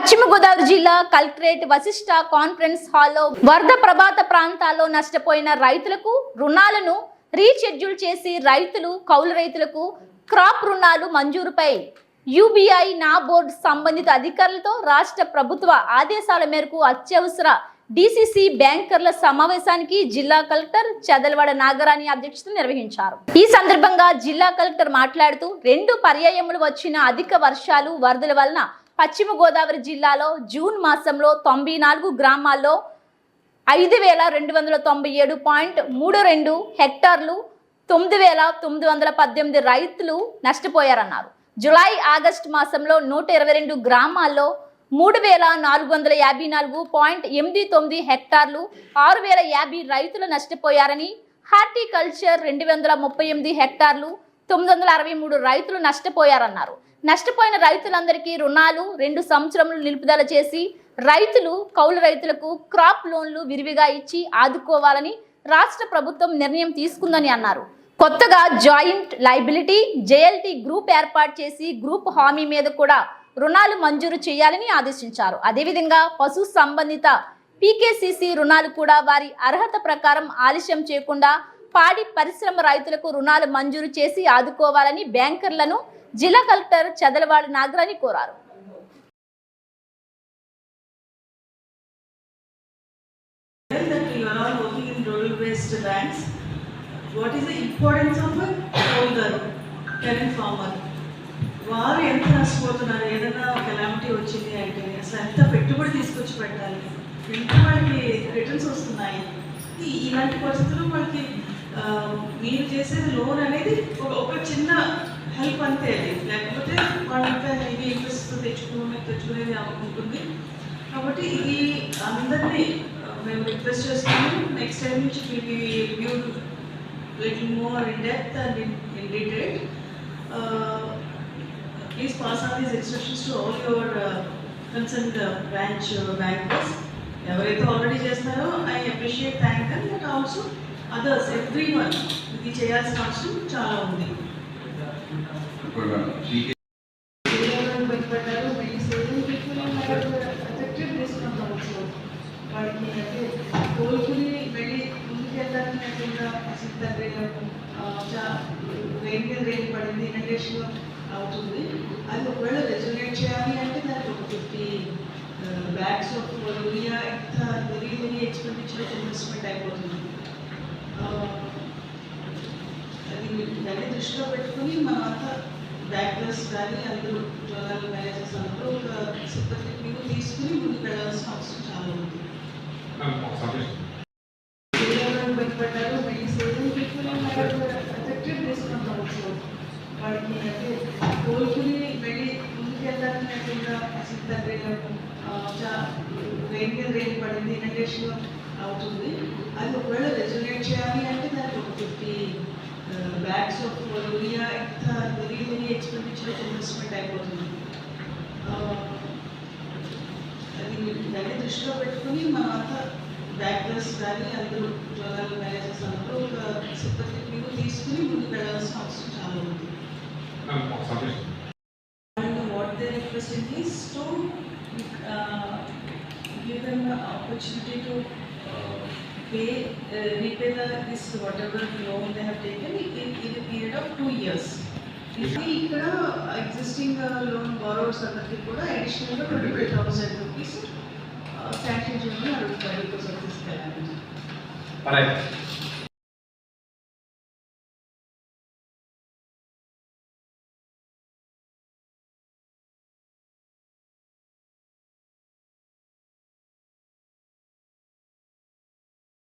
పశ్చిమ గోదావరి జిల్లా collectorate Vashishtha conference హాల్లో వరద ప్రభావిత ప్రాంతాల్లో నష్టపోయిన రైతులకు రుణాలను రీషెడ్యూల్ చేసి కౌలు రైతులకు క్రాప్ రుణాలు మంజూరుపై యూబీఐ నాబోర్డ్ సంబంధిత అధికారులతో రాష్ట్ర ప్రభుత్వ ఆదేశాల మేరకు అత్యవసర డీసీసీ బ్యాంకర్ల సమావేశానికి జిల్లా కలెక్టర్ చదలవాడ నాగరాణి అధ్యక్షతన నిర్వహించారు. ఈ సందర్భంగా జిల్లా కలెక్టర్ మాట్లాడుతూ 2 పర్యాయములు వచ్చిన అధిక వర్షాలు వరదల వలన పశ్చిమ గోదావరి జిల్లాలో జూన్ మాసంలో 94 గ్రామాల్లో 5297.32 హెక్టార్లు 9918 రైతులు నష్టపోయారన్నారు. జూలై ఆగస్టు మాసంలో 122 గ్రామాల్లో 3454.89 హెక్టార్లు 6050 రైతులు నష్టపోయారని, హార్టికల్చర్ 238 హెక్టార్లు 963 రైతులు నష్టపోయారన్నారు. నష్టపోయిన రైతులందరికీ రుణాలు 2 సంవత్సరములు నిలుపుదల చేసి కౌలు రైతులకు క్రాప్ లోన్లు విరివిగా ఇచ్చి ఆదుకోవాలని రాష్ట్ర ప్రభుత్వం నిర్ణయం తీసుకుందని అన్నారు. కొత్తగా జాయింట్ లయబిలిటీ జేఎల్టీ గ్రూప్ ఏర్పాటు చేసి గ్రూప్ హామీ మీద కూడా రుణాలు మంజూరు చేయాలని ఆదేశించారు. అదేవిధంగా పశు సంబంధిత పీకేసీసీ రుణాలు కూడా వారి అర్హత ప్రకారం ఆలస్యం చేయకుండా పాడి పరిశ్రమ రైతులకు రుణాలు మంజూరు చేసి ఆదుకోవాలని బ్యాంకర్లను జిల్లా కలెక్టర్ చదలవాడ నాగరాణి కోరారు. What is the importance of a holder, tenant farmer? వారు ఎంత నష్టపోతున్నారు, ఏదైనా కెలామిటీ వచ్చింది అంటే అసలు ఎంత పెట్టుబడి తీసుకొచ్చి పెట్టాలి, ఎంత వాళ్ళకి రిటర్న్స్ వస్తున్నాయి. ఇలాంటి పరిస్థితుల్లో వాళ్ళకి మీరు చేసేది లోన్ అనేది ఒక చిన్న హెల్ప్ అంతే. అది లేకపోతే వాళ్ళు ఇంకా హెవీ ఇంట్రెస్ట్ తెచ్చుకునేది ఉంటుంది. కాబట్టి ఇది అందరినీ మేము రిక్వెస్ట్ చేస్తున్నాము. నెక్స్ట్ టైం నుంచి view little more in depth and in detail. Please pass on these instructions to all your concerned branch bankers. Everything already chestaro, I appreciate, thank them, but also others, everyone. Idi cheyalsina avasam chaala undi. Rain పడింది, investigation అవుతుంది. అది ఒకవేళ resonate చేయాలి అంటే దానికి ఒక 50 bags of urea ఎంత very expenditure investment అయిపోతుంది. అది దాన్ని దృష్టిలో పెట్టుకుని మనమంతా బ్యాంకర్స్ కానీ అందరూ జోనల్ మేనేజర్స్ అందరూ ఒక సిబ్బంది మీరు తీసుకుని ముందుకు వెళ్ళాల్సిన అవసరం చాలా ఉంది. వాడికి అంటే కోలుకుని వెళ్ళి ముందుకు వెళ్ళాలని అసలు రెయిన్ పడింది, ఇన్వెస్టిగేషన్ అవుతుంది. అది ఒకవేళ రెజొనేట్ చేయాలి అంటే దానికి ఒక 50 bags ఆఫ్ యూరియా ఎంత వెరీ ఎక్స్పెండిచర్ ఇన్వెస్ట్మెంట్ అయిపోతుంది. అది దాన్ని దృష్టిలో పెట్టుకుని మనమంతా బ్యాంకర్స్ కానీ అందరూ జోనల్ మేనేజర్స్ అందరూ ఒక సిబ్బంది మీరు తీసుకుని ముందుకు వెళ్ళాల్సిన అవసరం చాలా ఉంది. And what they requested is to give them the opportunity to repay this whatever loan they have taken in a period of 2 years. ఇక్కడ ఎగ్జిస్టింగ్ లోన్ బారోవర్స్ అందరికీ కూడా అడిషనల్గా 25,000 rupees శాంక్షన్ చేయమని అడుగుతారు బికాస్ ఆఫ్ దిస్ కెలామిటీ.